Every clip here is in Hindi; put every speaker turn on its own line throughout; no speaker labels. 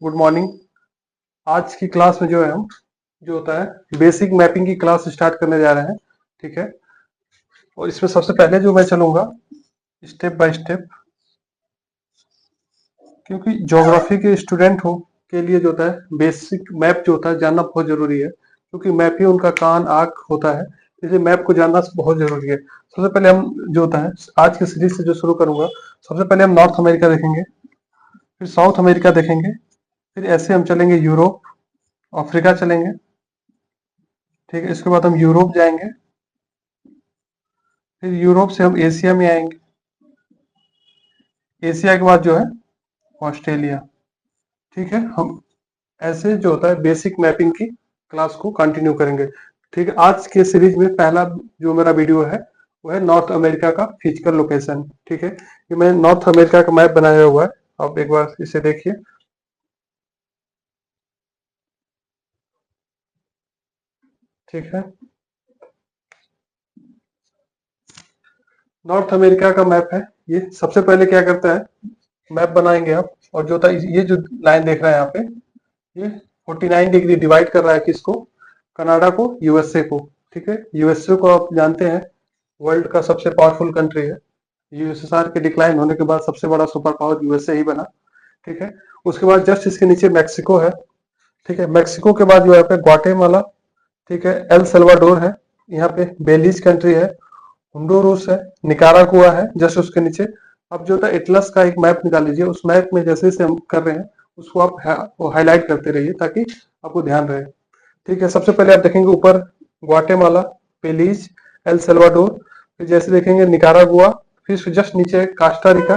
Good morning. आज की क्लास में जो है हम जो होता है बेसिक मैपिंग की क्लास स्टार्ट करने जा रहे हैं। ठीक है। और इसमें सबसे पहले जो मैं चलूंगा स्टेप बाय स्टेप, क्योंकि ज्योग्राफी के स्टूडेंट हो के लिए जो होता है बेसिक मैप जो होता है जानना बहुत जरूरी है, क्योंकि मैप ही उनका कान आंख होता है। इसलिए मैप को जानना बहुत जरूरी है। सबसे पहले हम जो होता है आज की सीरीज से जो शुरू करूंगा, सबसे पहले हम नॉर्थ अमेरिका देखेंगे, फिर साउथ अमेरिका देखेंगे, फिर ऐसे हम चलेंगे यूरोप, अफ्रीका चलेंगे। ठीक है। इसके बाद हम यूरोप जाएंगे, फिर यूरोप से हम एशिया में आएंगे, एशिया के बाद जो है ऑस्ट्रेलिया। ठीक है। हम ऐसे जो होता है बेसिक मैपिंग की क्लास को कंटिन्यू करेंगे। ठीक है। आज के सीरीज में पहला जो मेरा वीडियो है वो है नॉर्थ अमेरिका का फिजिकल लोकेशन। ठीक है। ये मैंने नॉर्थ अमेरिका का मैप बनाया हुआ है, आप एक बार इसे देखिए। ठीक है। नॉर्थ अमेरिका का मैप है ये। सबसे पहले क्या करता है, मैप बनाएंगे आप, और जो होता है ये जो लाइन देख रहे हैं यहाँ पे, ये 49 डिग्री डिवाइड कर रहा है किसको, कनाडा को यूएसए को। ठीक है। यूएसए को आप जानते हैं वर्ल्ड का सबसे पावरफुल कंट्री है। यूएसएसआर के डिक्लाइन होने के बाद सबसे बड़ा सुपर पावर यूएसए ही बना। ठीक है। उसके बाद जस्ट इसके नीचे मैक्सिको है। ठीक है। मैक्सिको के बाद जो है पे ग्वाटेमाला, ठीक है, एल सल्वाडोर है, यहाँ पे बेलीज कंट्री है, होंडुरास है, निकारागुआ है जस्ट उसके नीचे। अब जो होता है एटलस का एक मैप निकाल लीजिए, उस मैप में जैसे जैसे हम कर रहे हैं उसको आप हाईलाइट करते रहिए ताकि आपको ध्यान रहे। ठीक है। सबसे पहले आप देखेंगे ऊपर ग्वाटेमाला, बेलीज, एल सल्वाडोर, फिर जैसे देखेंगे निकारागुआ, फिर जस्ट नीचे कास्टारिका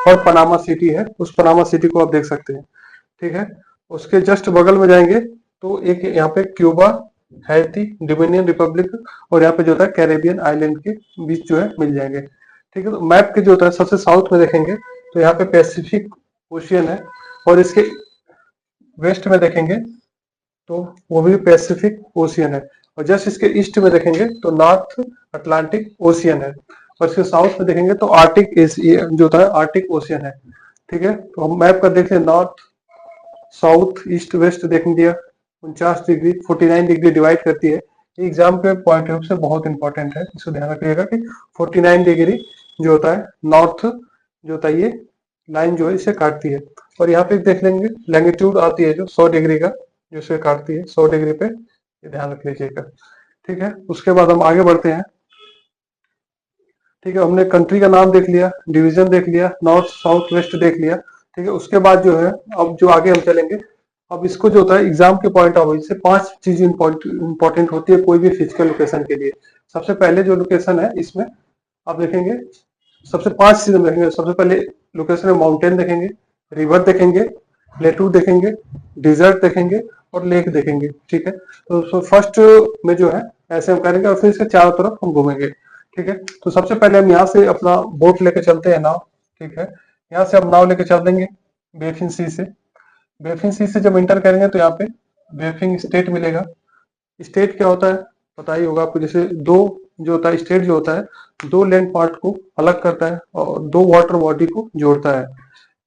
और पनामा सिटी है, उस पनामा सिटी को आप देख सकते हैं। ठीक है। उसके जस्ट बगल में जाएंगे तो एक यहाँ पे क्यूबा, हैती, डोमिनियन रिपब्लिक, और यहाँ पे जो होता है कैरेबियन आइलैंड के बीच जो है मिल जाएंगे। ठीक है। तो मैप के जो होता है सबसे साउथ में देखेंगे तो यहाँ पे पैसिफिक ओशियन है, और इसके वेस्ट में देखेंगे तो वो भी पैसिफिक ओशियन है, और जस्ट इसके ईस्ट में देखेंगे तो नॉर्थ अटलांटिक ओशियन है, और इसके साउथ में देखेंगे तो आर्टिक जो होता है आर्टिक ओशियन है। ठीक है। तो हम मैप कर देखते हैं, नॉर्थ साउथ ईस्ट वेस्ट देख लिया, 49 डिग्री 49 डिग्री डिवाइड करती है। एग्जाम के पॉइंट ऑफ से बहुत इंपॉर्टेंट है, इसको ध्यान रखिएगा कि 49 डिग्री जो होता है नॉर्थ जो होता है ये लाइन जो है इसे काटती है। और यहाँ पे देख लेंगे लैंगिट्यूड आती है जो 100 डिग्री का, जो इसे काटती है 100 डिग्री पे, ये ध्यान रख लीजिएगा। ठीक है। उसके बाद हम आगे बढ़ते हैं। ठीक है। हमने कंट्री का नाम देख लिया, डिवीजन देख लिया, नॉर्थ साउथ वेस्ट देख लिया। ठीक है। उसके बाद जो है अब जो आगे हम चलेंगे, अब इसको जो होता है एग्जाम के पॉइंट ऑफ व्यू से 5 चीज इंपॉर्टेंट होती है कोई भी फिजिकल लोकेशन के लिए। सबसे पहले जो लोकेशन है इसमें आप देखेंगे सबसे 5 चीज हम देखेंगे। सबसे पहले लोकेशन में माउंटेन देखेंगे, रिवर देखेंगे, प्लेटू देखेंगे, डिजर्ट देखेंगे, और लेक देखेंगे। ठीक है। तो फर्स्ट में जो है ऐसे हम करेंगे, और फिर इसके चारों तरफ हम घूमेंगे। ठीक है। तो सबसे पहले हम यहाँ से अपना बोट लेके चलते हैं, नाव। ठीक है। यहाँ से हम नाव लेके चल देंगे बेफिन सी से। बेफिन सी से जब इंटर करेंगे तो यहाँ पे बेफिन स्टेट मिलेगा। स्टेट क्या होता है पता ही होगा आपको, जैसे दो जो होता है स्टेट जो होता है दो लैंड पार्ट को अलग करता है और दो वाटर बॉडी को जोड़ता है।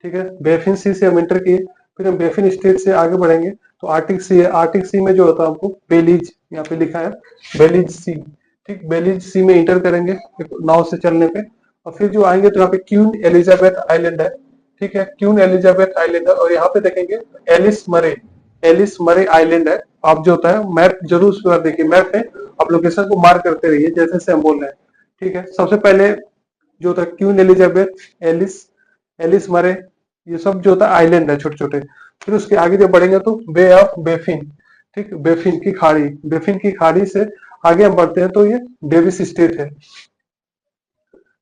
ठीक है। बेफिन सी से हम इंटर किए, फिर हम बेफिन स्टेट से आगे बढ़ेंगे तो आर्टिक सी है। आर्टिक सी में जो होता है हमको बेलीज, यहाँ पे लिखा है बेलीज सी। ठीक, बेलीज सी में इंटर करेंगे एक नाव से चलने पे, और फिर जो आएंगे तो यहाँ पे क्वीन एलिजाबेथ आइलैंड है। ठीक है। क्वीन एलिजाबेथ आइलैंड है, और यहाँ पे देखेंगे एलिस मरे, एलिस मरे आइलैंड है। आप जो होता है मैप जरूर उस पर देखिए, मैप पे आप लोकेशन को मार्क करते रहिए जैसे जैसे हम बोल रहे हैं। ठीक है। सबसे पहले जो होता है क्वीन एलिजाबेथ, एलिस, एलिस मरे, ये सब जो होता है आइलैंड है छोटे छोटे। फिर उसके आगे जब बढ़ेंगे तो बे ऑफ बेफिन। ठीक, बेफिन की खाड़ी, बेफिन की खाड़ी से आगे हम बढ़ते हैं तो ये डेविस स्टेट है।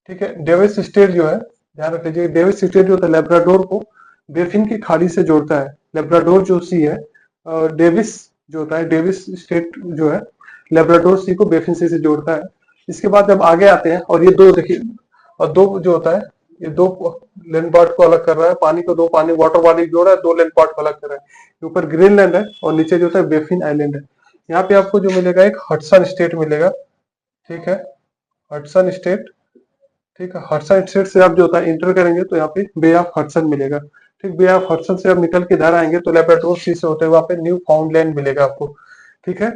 ठीक है। डेविस स्टेट जो है ध्यान रख लीजिए, डेविस स्टेट जो होता है लेब्राडोर को बेफिन की खाड़ी से जोड़ता है। लेब्राडोर जो सी है, डेविस जो होता है डेविस स्टेट जो है लेब्राडोर सी को बेफिन सी से जोड़ता है। इसके बाद जब आगे आते हैं और ये दो देखिए, और दो जो होता है ये दो लैंड पार्ट को अलग कर रहा है, पानी को दो पानी वाटर बॉडी जोड़ रहा है, दो लैंड पार्ट को अलग कर रहा है। ऊपर ग्रीनलैंड है और नीचे जो होता है बेफिन आइलैंड है। यहाँ पे आपको जो मिलेगा एक हडसन स्टेट मिलेगा। ठीक है। Hudson state. ठीक है। हडसन स्टेट से आप जो होता है इंटर करेंगे तो यहाँ पे बे ऑफ हडसन मिलेगा। ठीक, बे ऑफ हडसन से अब निकल के इधर आएंगे तो लेब्राडोर सी से होते हुए वहां पे न्यू फाउंडलैंड मिलेगा आपको। ठीक है,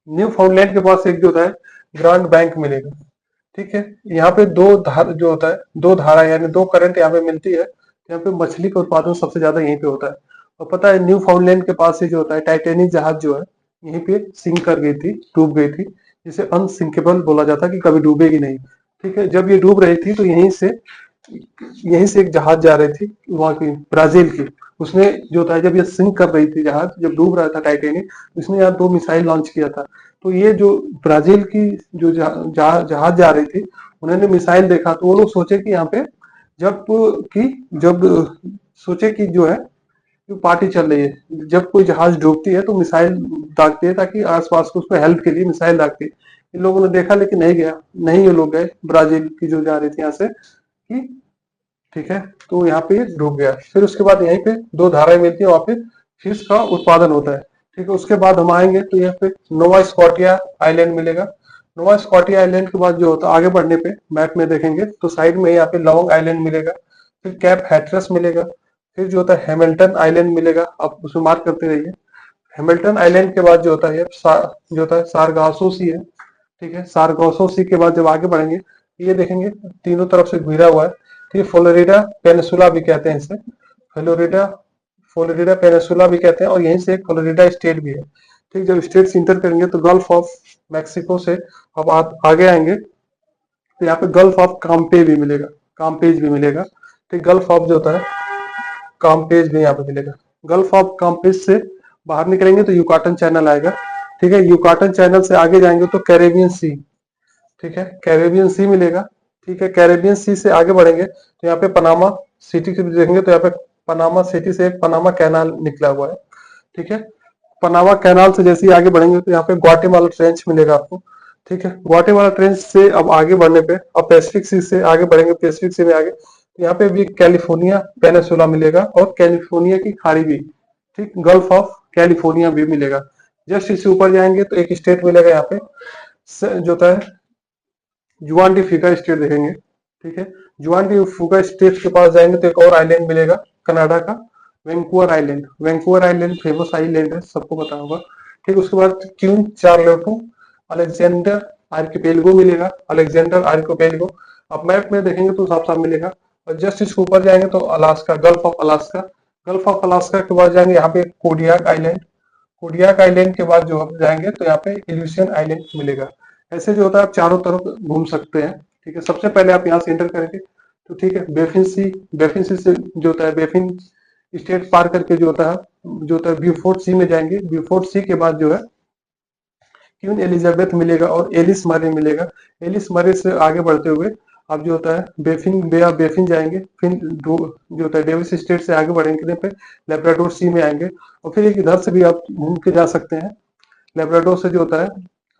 न्यू फाउंडलैंड के पास एक जो होता है ग्रांड बैंक मिलेगा। ठीक है, यहाँ पे दो धार जो होता है, दो धारा यानी दो करंट यहाँ पे मिलती है। यहाँ पे मछली का उत्पादन सबसे ज्यादा यहीं पे होता है। और पता है न्यू फाउंडलैंड के पास से जो होता है टाइटेनिक जहाज जो है यहीं पे सिंक कर गई थी, डूब गई थी, जिसे अनसिंकेबल बोला जाता है कि कभी डूबेगी नहीं। ठीक है, जब ये डूब रही थी तो यहीं से एक जहाज जा रही थी वहां की ब्राजील की। उसने जो था जब ये सिंक कर रही थी जहाज, जब डूब रहा था टाइटेनिक, उसने यहाँ दो मिसाइल लॉन्च किया था। तो ये जो ब्राजील की जो जहाज जा रही थी, उन्होंने मिसाइल देखा तो वो लोग सोचे कि यहाँ पे जब कि जब सोचे कि जो है जो पार्टी चल रही है, जब कोई जहाज डूबती है तो मिसाइल दागती है ताकि आसपास को उसको हेल्प के लिए मिसाइल दागती है। इन लोगों ने देखा लेकिन नहीं गया, नहीं ये लोग गए ब्राजील की जो जा रही थी यहाँ से कि ठीक है, तो यहाँ पे ये डूब गया। फिर उसके बाद यहीं पे दो धाराएं मिलती है, वहां पे फिश का उत्पादन होता है। ठीक है, उसके बाद हम आएंगे तो यहाँ पे नोवा स्कॉटिया आइलैंड मिलेगा। नोवा स्कॉटिया आइलैंड के बाद जो होता है आगे बढ़ने पे मैप में देखेंगे तो साइड में यहाँ पे लॉन्ग आइलैंड मिलेगा, फिर कैप हैट्रस मिलेगा, फिर जो होता है हैमिल्टन आइलैंड मिलेगा, आप उसमें मार्क करते रहिए। हैमिल्टन आइलैंड के बाद जो होता है जो होता है सारगासो सी है। ठीक है, सारगासो सी के बाद जब आगे बढ़ेंगे ये देखेंगे तीनों तरफ से घिरा हुआ है। ठीक है, फ्लोरिडा पेनिसुला भी कहते हैं इसे, फ्लोरिडा फ्लोरिडा पेनिसुला भी कहते हैं, और यहीं से एक फ्लोरिडा स्टेट भी है। ठीक, जब स्टेट से इंटर करेंगे तो गल्फ ऑफ मैक्सिको से अब आप आगे आएंगे तो यहाँ पे गल्फ ऑफ काम्पे भी मिलेगा, काम्पेज भी मिलेगा। ठीक, गल्फ ऑफ जो होता है काम्पेज भी यहाँ पे मिलेगा। गल्फ ऑफ काम्पेज से बाहर निकलेंगे तो यूकाटन चैनल आएगा। ठीक है, यूकाटन चैनल से आगे जाएंगे तो कैरेबियन सी। ठीक है, कैरेबियन सी मिलेगा। ठीक है, कैरेबियन सी से आगे बढ़ेंगे तो यहाँ पे पनामा सिटी से भी देखेंगे तो यहाँ पे पनामा सिटी से एक पनामा कैनाल निकला हुआ है। ठीक है, पनामा कैनाल से जैसे ही आगे बढ़ेंगे तो यहाँ पे ग्वाटेमाला ट्रेंच मिलेगा आपको। ठीक है, ग्वाटेमाला ट्रेंच से अब आगे बढ़ने पे अब पैसिफिक सी से आगे बढ़ेंगे, पैसिफिक सी में आगे तो यहाँ पे भी कैलिफोर्निया पेनिसुला मिलेगा और कैलिफोर्निया की खाड़ी भी। ठीक, गल्फ ऑफ कैलिफोर्निया भी मिलेगा। जस्ट इससे ऊपर जाएंगे तो एक स्टेट मिलेगा यहाँ पे जो होता है जुआन डी फिगा स्टेट देखेंगे। ठीक है, जुआन डी फुगा स्टेट के पास जाएंगे तो एक और आइलैंड मिलेगा कनाडा का, Vancouver island. Vancouver island famous island है, सबको पता होगा। ठीक, उसके बाद क्यून चार्लोटो अलेक्जेंडर आर्किपेलगो मिलेगा, अलेक्जेंडर आर्किपेलगो आप मैप में देखेंगे तो साफ साफ मिलेगा। और जस्ट इसके ऊपर जाएंगे तो Alaska, gulf of Alaska. Gulf of Alaska के बाद जाएंगे यहाँ पे कोडियाक आइलैंड। कोडियाक आइलैंड के बाद जो हम जाएंगे तो यहाँ पे इल्यूशन आइलैंड मिलेगा। ऐसे जो होता है आप चारों तरफ घूम सकते हैं। ठीक है, सबसे पहले आप यहाँ से एंटर करेंगे तो ठीक है बेफिन सी से जो होता है बेफिन स्टेट पार करके जो होता है ब्यूफोर्ट सी में जाएंगे। ब्यूफोर्ट सी के बाद जो है क्वीन एलिजाबेथ मिलेगा और एलिस मरे मिलेगा। एलिस मरे से आगे बढ़ते हुए आप जो होता है बेफिन बे ऑफ बेफिन जाएंगे, फिर जो होता है डेविस स्टेट से आगे बढ़ेंगे पे लेब्राडोर सी में आएंगे। और फिर एक इधर से भी आप घूम के जा सकते हैं, लेब्राडोर से जो होता है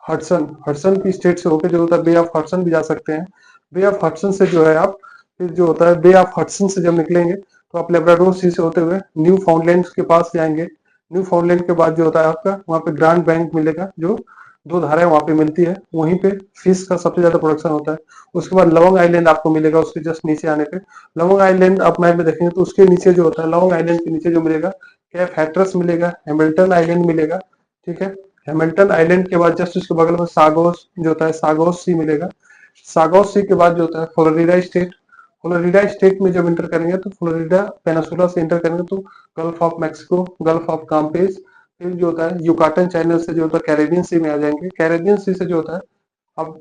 हडसन हडसन की स्टेट से होकर जो होता है बे ऑफ हडसन भी जा सकते हैं। बे ऑफ हडसन से जो है आप फिर जो होता है बे ऑफ हडसन से जब निकलेंगे तो आप लेब्राडोर सी से होते हुए न्यू फाउंडलैंड के पास जाएंगे। न्यू फाउंडलैंड के बाद जो होता है आपका वहाँ पे ग्रांड बैंक मिलेगा, जो दो धाराएं वहां पे मिलती है, वहीं पे फिश का सबसे ज्यादा प्रोडक्शन होता है। उसके बाद लॉन्ग आइलैंड आपको मिलेगा, उसके जस्ट नीचे आने पे लॉन्ग आइलैंड आप मैप में देखेंगे तो उसके नीचे जो होता है लॉन्ग आइलैंड के नीचे जो मिलेगा कैप हैट्रस मिलेगा, हैमिल्टन आइलैंड मिलेगा। ठीक है, हैमिल्टन आइलैंड के बाद जस्ट उसके बगल में सागोस जो होता है सागोस सी मिलेगा। सागोस सी के बाद जो होता है फ्लोरिडा स्टेट। फ्लोरिडा स्टेट में जब इंटर करेंगे तो फ्लोरिडा पेनासुला से इंटर करेंगे तो Gulf of Mexico, Gulf of Campeche, फिर जो होता है युकाटन चैनल से जो होता है कैरेबियन सी में आ जाएंगे। कैरेबियन सी से जो होता है अब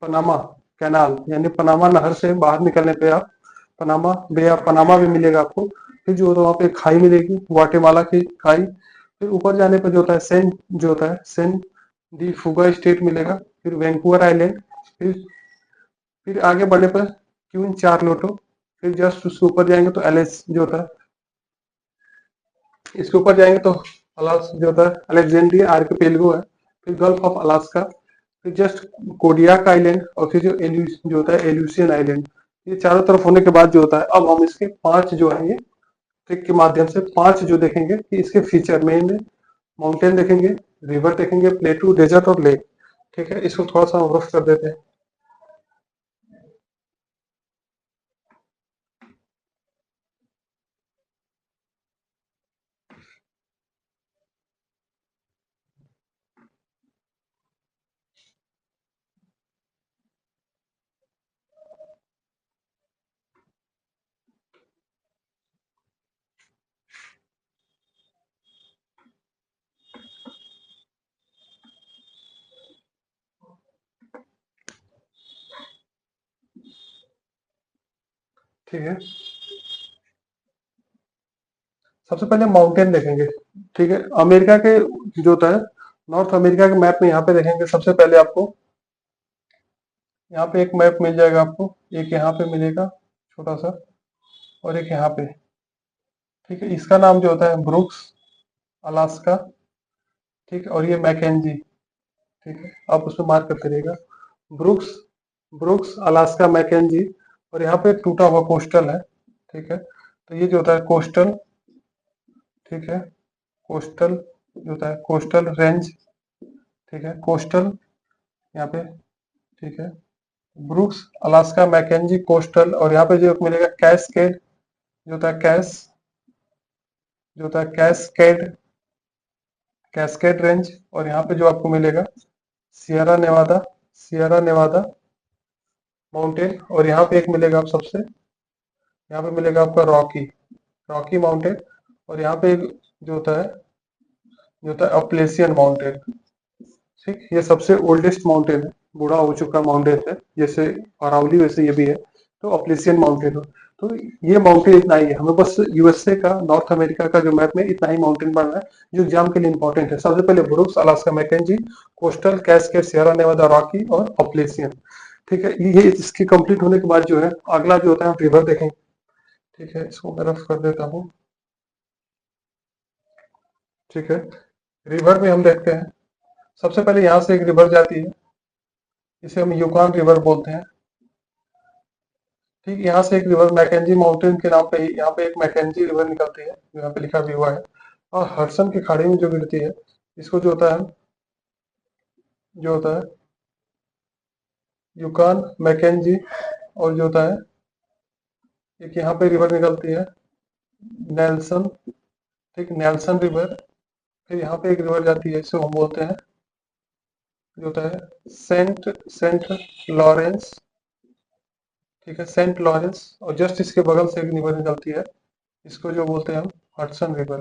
पनामा कैनाल यानी पनामा नहर से बाहर निकलने पे आप पनामा बे ऑफ पनामा भी मिलेगा आपको। फिर जो होता है वहाँ पे खाई मिलेगी, ग्वाटेमाला की खाई। फिर ऊपर जाने पर जो होता है सेंट डी फुगा स्टेट मिलेगा, फिर वैंकूवर आइलैंड, फिर आगे बढ़ने पर क्वीन चार्लोटो, फिर जस्ट उसके ऊपर जाएंगे तो एलिस जो होता है, इसके ऊपर जाएंगे तो अलास जो होता है अलेक्जेंड्रिया आर्किपेलगो है, फिर गल्फ ऑफ अलास्का, फिर जस्ट कोडियाक आइलैंड, और फिर जो होता है एल्यूसियन आइलैंड। ये चारों तरफ होने के बाद जो होता है अब हम इसके पांच जो है ये ट्रिक के माध्यम से पांच जो देखेंगे कि इसके फीचर मेन माउंटेन देखेंगे, रिवर देखेंगे, प्लेटू, डेजर्ट और लेक। ठीक है, इसको थोड़ा सा रफ कर देते हैं। ठीक है, सबसे पहले माउंटेन देखेंगे। ठीक है, अमेरिका के जो होता है, नॉर्थ अमेरिका के मैप में यहाँ पे देखेंगे। सबसे पहले आपको यहाँ पे एक मैप मिल जाएगा आपको, एक यहाँ पे मिलेगा छोटा सा, और एक यहाँ पे। ठीक है, इसका नाम जो होता है ब्रुक्स अलास्का। ठीक है, और ये मैकेंजी। ठीक है, आप उसमें मार्क करते रहिएगा, ब्रुक्स, ब्रुक्स अलास्का मैकेंजी। और यहाँ पे टूटा हुआ कोस्टल है। ठीक है, तो ये जो होता है कोस्टल। ठीक है, कोस्टल जो होता है कोस्टल रेंज। ठीक है, कोस्टल यहाँ पे। ठीक है, ब्रुक्स अलास्का मैकेंजी कोस्टल। और यहाँ पे जो मिलेगा कैस्केड, जो होता है जो होता है कैस्केड, कैस्केड रेंज। और यहाँ पे जो आपको मिलेगा Sierra Nevada, Sierra Nevada mountain. और यहाँ पे एक मिलेगा आप सबसे, यहाँ पे मिलेगा आपका रॉकी, रॉकी माउंटेन। और यहाँ पे एक जो होता है, जो होता है अपलेसियन माउंटेन। ठीक, ये सबसे ओल्डेस्ट माउंटेन है, बूढ़ा हो चुका माउंटेन है, जैसे अरावली वैसे ये भी है। तो अपलेसियन माउंटेन हो, तो ये माउंटेन इतना ही है। हमें बस यूएसए का, नॉर्थ अमेरिका का जो मैप में इतना ही माउंटेन बनना है जो एग्जाम के लिए इंपॉर्टेंट है। सबसे पहले Brooks Alaska Mackenzie, coastal Cascade Sierra Nevada Rocky और अपलेसियन। ठीक है, ये इसके कंप्लीट होने के बाद जो है अगला जो होता है रिवर देखेंगे। ठीक है, इसको मैं रफ कर देता हूँ। ठीक है, रिवर में हम देखते हैं, सबसे पहले यहाँ से एक रिवर जाती है, इसे हम यूकान रिवर बोलते हैं। ठीक, यहाँ से एक रिवर मैकेंजी माउंटेन के नाम पे ही यहाँ पे एक मैकेंजी रिवर निकलती है, जो यहाँ पे लिखा भी हुआ है। और हडसन की खाड़ी में जो गिरती है, इसको जो होता है, जो होता है यूकान मैकेंजी। और जो होता है एक यहाँ पे रिवर निकलती है नेल्सन। ठीक, नेल्सन रिवर। फिर यहाँ पे एक रिवर जाती है, इसको हम बोलते हैं, जो होता है सेंट सेंट लॉरेंस। ठीक है, सेंट लॉरेंस। और जस्ट इसके बगल से एक रिवर निकलती है, इसको जो बोलते हैं हम हडसन रिवर।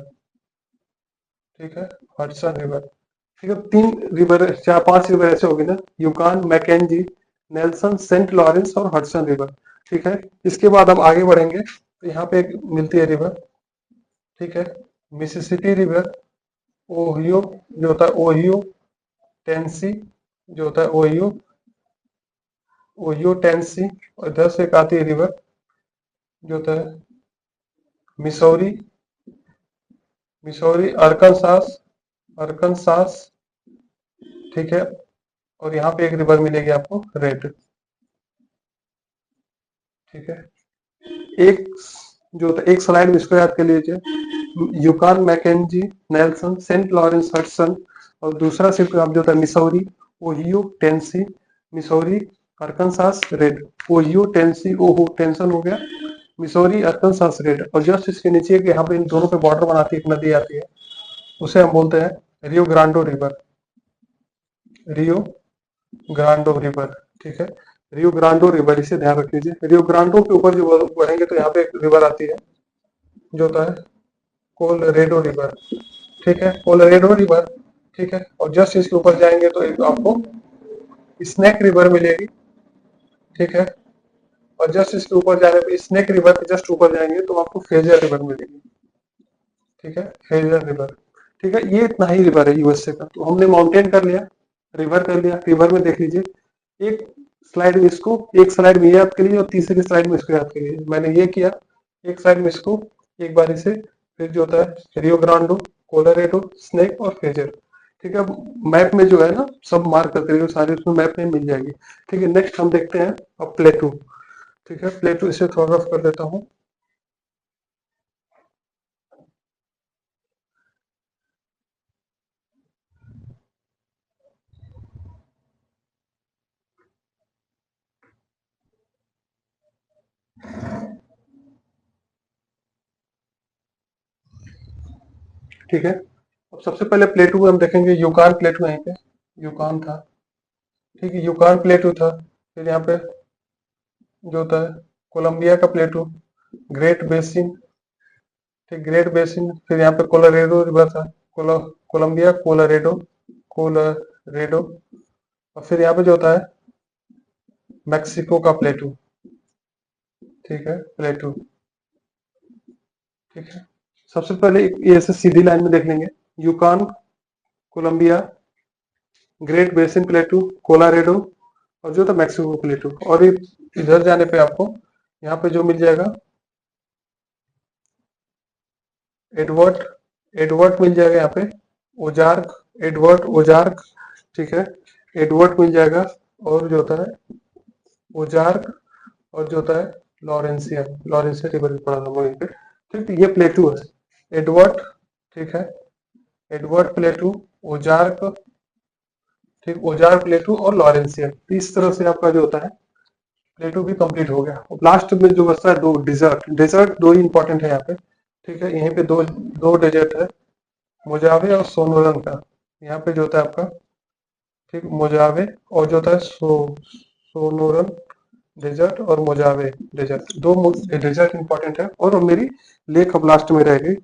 ठीक है, हडसन रिवर। ठीक है, तीन रिवर, चार पांच रिवर ऐसे हो गए ना, यूकान मैकेंजी, नेल्सन, सेंट लॉरेंस और हडसन रिवर। ठीक है, इसके बाद हम आगे बढ़ेंगे तो यहाँ पे एक मिलती है रिवर। ठीक है, मिसिसिपी रिवर, ओहियो, जो होता है ओहियो टेंसी, जो होता है ओहियो, ओहियो टेंसी। और इधर से एक आती है रिवर, जो होता है मिसौरी, मिसौरी अरकनसास, अरकनसास। ठीक है, और यहाँ पे एक रिवर मिलेगी आपको रेड। ठीक है, एक जो होता है, एक स्लाइड में इसको याद कर लीजिए, Yukon Mackenzie, Nelson, Saint Lawrence Hudson. और दूसरा सिर्फ आप जो होता है Missouri, Ohio Tennessee, Missouri Arkansas Red. Ohio Tennessee, ओहो टेंसन हो गया, मिसौरी अरकनसास रेड। और जस्ट इसके नीचे के यहाँ पे इन दोनों पे बॉर्डर बनाती है एक नदी आती है, उसे हम बोलते हैं रियो ग्रांडो रिवर, रियो ग्रांडो रिवर। ठीक है, रियो ग्रांडो रिवर, इसे ध्यान रख लीजिए। रियो ग्रांडो के ऊपर जो बढ़ेंगे तो यहाँ पे एक रिवर आती है, जो होता है कोलरेडो रिवर। ठीक है, कोलरेडो रिवर। ठीक है, और जस्ट इसके ऊपर जाएंगे तो एक आपको स्नेक रिवर मिलेगी। ठीक है, और जस्ट इसके ऊपर जाने पे स्नेक रिवर के जस्ट ऊपर जाएंगे तो आपको फेजर रिवर मिलेगी। ठीक है, फेजर रिवर। ठीक है, ये इतना ही रिवर है यूएसए का। तो हमने माउंटेन कर लिया, रिवर कर लिया। रिवर में देख लीजिए, एक स्लाइड में इसको, एक स्लाइड में ये याद करिए और तीसरी स्लाइड में इसको याद करिए। मैंने ये किया, एक स्लाइड में इसको एक बार से। फिर जो होता है रियो ग्रांडो, कोलोरेडो, स्नेक और फेजर। ठीक है, मैप में जो है ना सब मार्क करते रहिए, सारे उसमें मैप में मिल जाएगी। ठीक है, नेक्स्ट हम देखते हैं अब प्लेटू। ठीक है, प्लेटू इसे थोड़ा रफ कर देता हूँ। ठीक है, अब सबसे पहले प्लेटू में हम देखेंगे यूकान प्लेटू, यहीं पे यूकान था। ठीक है, यूकान प्लेटू था। फिर यहाँ पे जो होता है कोलंबिया का प्लेटू, ग्रेट बेसिन। ठीक, ग्रेट बेसिन। फिर यहाँ पे कोलोरेडो रिवर था, कोलंबिया, कोलोरेडो, कोलोरेडो। और फिर यहाँ पे जो होता है मैक्सिको का प्लेटू। ठीक है, प्लेटू। ठीक है, सबसे पहले ये ऐसे सीधी लाइन में देख लेंगे। यूकान, कोलंबिया, ग्रेट बेसिन प्लेटू, कोलारेडो, और जो था मैक्सिको प्लेटू। और ये इधर जाने पे आपको यहाँ पे जो मिल जाएगा, एडवर्ड, एडवर्ड मिल जाएगा यहाँ पे, ओजार्क, एडवर्ड ओजार्क। ठीक है, एडवर्ड मिल जाएगा, और जो होता है ओजार्क, और जो होता है लॉरेंसिया, लॉरेंसिया रिवर भी पड़ा था वहीं पे। ठीक है, ये प्लेटू है, एडवर्ड। ठीक है, एडवर्ड प्लेटू, ओजार्क, ठीक, ओजार्क प्लेटू और लॉरेंसिया। तो इस तरह से आपका जो होता है प्लेटू भी कंप्लीट हो गया। लास्ट में जो बचता है दो डिजर्ट, डिजर्ट दो ही इंपॉर्टेंट है यहाँ पे। ठीक है, यहीं पे दो दो डेजर्ट है, मोजावे और सोनोरन का। यहाँ पे जो होता है आपका, ठीक, मोजावे, और जो होता है सोनोरन डेजर्ट, और मोजावे डेजर्ट, दो डेजर्ट इंपॉर्टेंट है। और मेरी लेक अब लास्ट में रहेगी।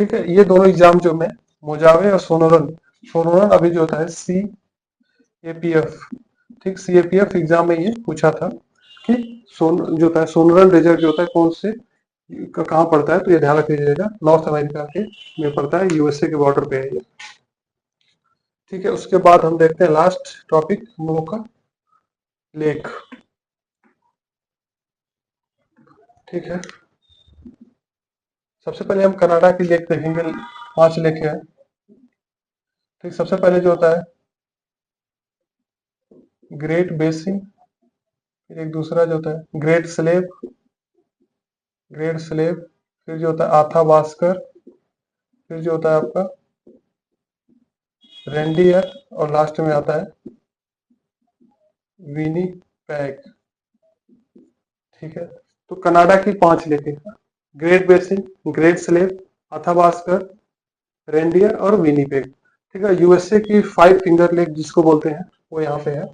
ठीक है, ये दोनों एग्जाम जो मैं, मोजावे और सोनोरन, सोनोरन अभी जो होता है CAPF, ठीक, CAPF एग्जाम में ये पूछा था कि सोन जो होता है सोनोरन डेजर्ट जो होता है कौन से कहाँ पड़ता है। तो ये ध्यान रख लीजिएगा, नॉर्थ अमेरिका के में पड़ता है, USA के बॉर्डर पे है ये। ठीक है, उसके बाद हम देखते हैं लास्ट टॉपिक हम लोग का, लेक। ठीक है, सबसे पहले हम कनाडा की लेक देखेंगे, 5 लेक है। ठीक, सबसे पहले जो होता है ग्रेट बेसिन, फिर एक दूसरा जो होता है ग्रेट स्लेव, ग्रेट स्लेव, फिर जो होता है आथा बास्कर, फिर जो होता है आपका रेंडियर, और लास्ट में आता है विनीपेग। ठीक है, तो कनाडा की 5 लेक है, Great Basin, Great Slave, Athabasca, Reindeer और विनीपेग। ठीक है, USA की 5 फिंगर लेक जिसको बोलते हैं वो यहाँ पे है।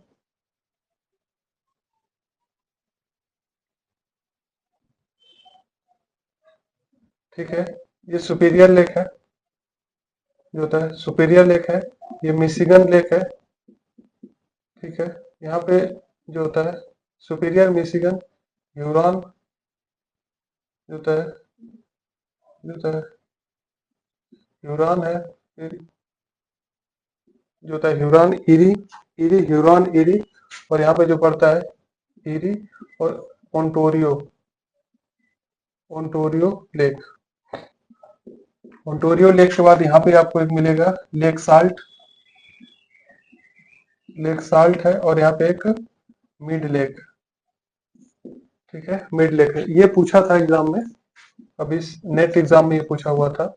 ठीक है, ये सुपीरियर लेक है, जो होता है सुपीरियर लेक है। ये मिशिगन लेक है। ठीक है, यहाँ पे जो होता है सुपीरियर, मिशिगन, ह्यूरॉन जो होता है, जो होता है ह्यूरॉन है, फिर जो होता है ह्यूरॉन इरी, इरी ह्यूरॉन इरी, और यहाँ पे जो पड़ता है इरी, और Ontario, Ontario lake. Ontario lake के बाद यहाँ पे आपको एक मिलेगा लेक साल्ट, लेक साल्ट है, और यहाँ पे एक मिड लेक। ठीक है, मिड लेक है, ये पूछा था एग्जाम में, अभी नेट एग्जाम में ये पूछा हुआ था,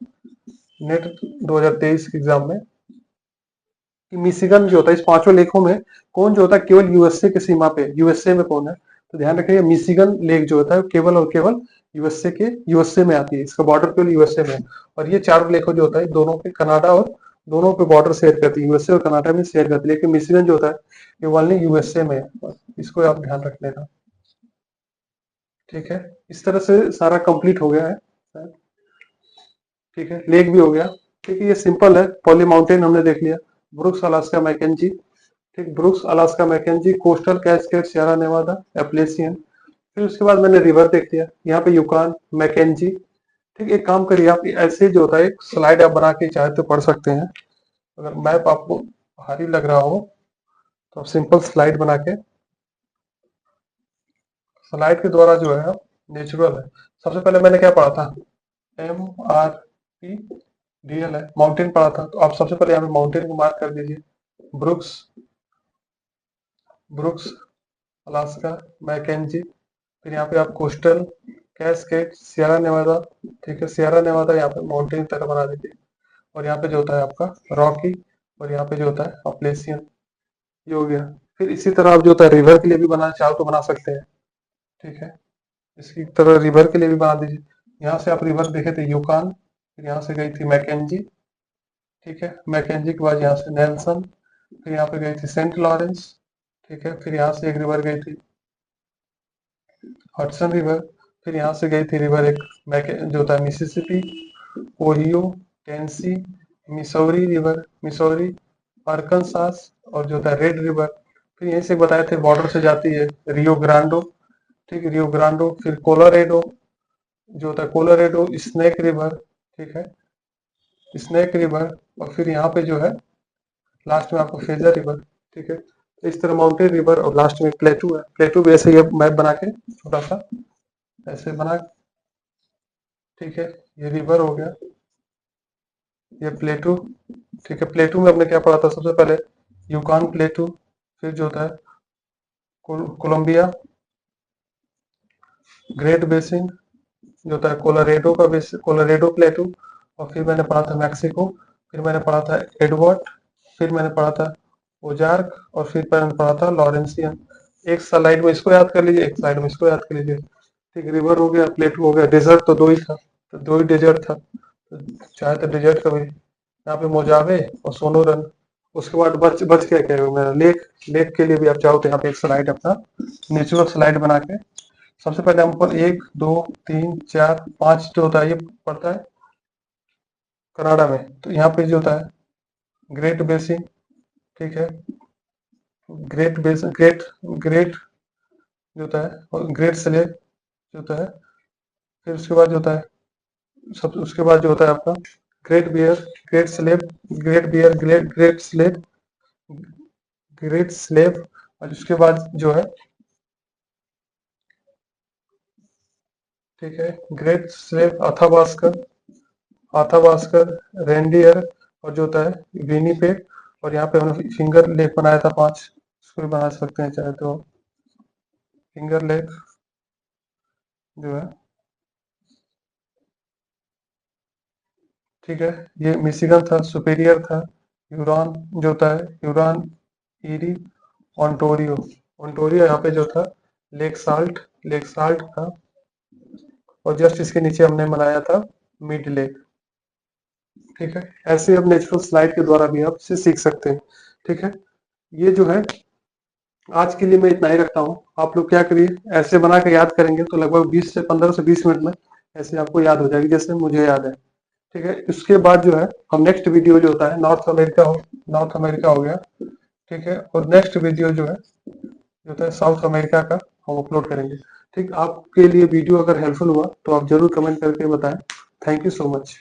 नेट 2023 के एग्जाम में, कि मिशिगन जो होता है इस 5 लेकों में कौन जो होता है केवल USA की सीमा पे, USA में कौन है। तो ध्यान रखिए, मिशिगन लेक जो होता है केवल और केवल USA में आती है, इसका बॉर्डर केवल USA में है। और ये चारों लेकों जो होता है दोनों पे कनाडा, और दोनों पे बॉर्डर शेयर करती है, USA और कनाडा में शेयर करती है, लेकिन मिशिगन जो होता है ये ओनली USA में है, इसको आप ध्यान रख लेना। ठीक है, इस तरह से सारा कंप्लीट हो गया है। ठीक है, लेक भी हो गया। ठीक है, ये सिंपल है। पॉली माउंटेन हमने देख लिया, ब्रुक्स अलास्का मैकेंजी, ठीक, Brooks Alaska Mackenzie, coastal Cascade, Sierra Nevada, Appalachian. फिर उसके बाद मैंने रिवर देख लिया, यहाँ पे यूकान, मैकेंजी। ठीक, एक काम करिए आप ऐसे जो होता है एक स्लाइड आप बना के चाहे तो पढ़ सकते हैं। अगर मैप आपको भारी लग रहा हो तो आप सिंपल स्लाइड बना के, स्लाइड के द्वारा जो है नेचुरल है। सबसे पहले मैंने क्या पढ़ा था, MRPDL है, माउंटेन पढ़ा था। तो आप सबसे पहले यहाँ पे माउंटेन को मार्क कर दीजिए, ब्रुक्स, ब्रुक्स अलास्का मैकेंजी। फिर यहाँ पे आप कोस्टल कैस्केड, सियरा नेवादा। ठीक है, सियरा नेवादा यहाँ पे माउंटेन की तरह बना दीजिए। और यहाँ पे जो होता है आपका रॉकी, और यहाँ पे जो होता है अपलेसियन, ये हो गया। फिर इसी तरह आप जो होता है रिवर के लिए भी बनाना चाहो तो बना सकते हैं। ठीक है, इसी तरह रिवर के लिए भी बना दीजिए। यहाँ से आप रिवर देखे थे यूकान, फिर यहाँ से गई थी मैकेंजी। ठीक है, मैकेंजी के बाद यहाँ से नेल्सन, फिर यहाँ पे गई थी सेंट लॉरेंस। ठीक है, फिर यहाँ से एक रिवर गई थी हडसन रिवर। फिर यहाँ से गई थी रिवर एक जो होता है Mississippi, Ohio, Tennessee, Missouri river, Missouri, Arkansas, और जो होता है रेड रिवर। फिर यहीं से बताए थे बॉर्डर से जाती है रियो ग्रांडो, ठीक है, रियो ग्रांडो, फिर कोलोरेडो जो होता है, कोलोरेडो, स्नेक रिवर, ठीक है, स्नेक रिवर, और फिर यहाँ पे जो है लास्ट में आपको फेजर रिवर, ठीक है। तो इस तरह माउंटेन रिवर और लास्ट में प्लेटू है। प्लेटू भी ऐसे ही मैप बना के छोटा सा ऐसे बना, ठीक है, ये रिवर हो गया, ये प्लेटू, ठीक है। प्लेटू में हमने क्या पढ़ा था सबसे पहले, यूकान प्लेटू, फिर जो होता है कोलंबिया ग्रेट बेसिन, जो होता है कोलोरेडो का बेसिन, कोलोरेडो प्लेटू, और फिर मैंने पढ़ा था मैक्सिको, फिर मैंने पढ़ा था एडवर्ड, फिर मैंने पढ़ा था ओजार्क, और फिर मैंने पढ़ा था लॉरेंसियन। एक स्लाइड में इसको याद कर लीजिए, एक स्लाइड में इसको याद कर लीजिए, ठीक। रिवर हो गया, प्लेटू हो गया, डेजर्ट तो दो ही था, तो दो ही डेजर्ट था, तो चाहे तो डेजर्ट का भी यहाँ पे मोजावे और सोनोरन। उसके बाद बच बच क्या क्या मेरा लेक, लेक के लिए भी आप चाहो तो यहाँ पे एक स्लाइड अपना नेचुरल स्लाइड बना के, सबसे पहले हम पर 1 2 3 4 5 जो होता है ये पड़ता है कनाडा में। तो यहाँ पे जो होता है ग्रेट बेसिन, ठीक है, ग्रेट बेसिन, ग्रेट ग्रेट जो होता है, और ग्रेट स्लेव जो होता है, फिर उसके बाद जो होता है सब, उसके बाद जो होता है आपका Great Bear, Great Slave, Great Bear, Great Great Slave, Great Slave, और उसके बाद जो है, ठीक है, Great Slave, Athabasca, Athabasca, Reindeer, और जो होता है विनीपेग, और यहाँ पे हमने फिंगर लेक बनाया था 5, इसको भी बना सकते हैं चाहे तो, फिंगर लेक जो है, ठीक है, ये मिशिगन था, सुपेरियर था, यूरान जो होता है, यूरान, ईरी, ओंटोरियो, ओंटोरियो यहाँ पे जो था लेक साल्ट, लेक साल्ट था, और जस्ट इसके नीचे हमने बनाया था मिड लेक, ठीक है। ऐसे अब नेचुरल स्लाइड के द्वारा भी आप इसे सीख सकते हैं, ठीक है। ये जो है आज के लिए मैं इतना ही रखता हूँ। आप लोग क्या करिए, ऐसे बना के याद करेंगे तो लगभग 20 से 15 से 20 मिनट में ऐसे आपको याद हो जाएगी, जैसे मुझे याद है, ठीक है। इसके बाद जो है हम नेक्स्ट वीडियो जो होता है नॉर्थ अमेरिका हो गया, ठीक है, और नेक्स्ट वीडियो जो है जो होता है साउथ अमेरिका का हम अपलोड करेंगे, ठीक। आपके लिए वीडियो अगर हेल्पफुल हुआ तो आप जरूर कमेंट करके बताएं। Thank you so much.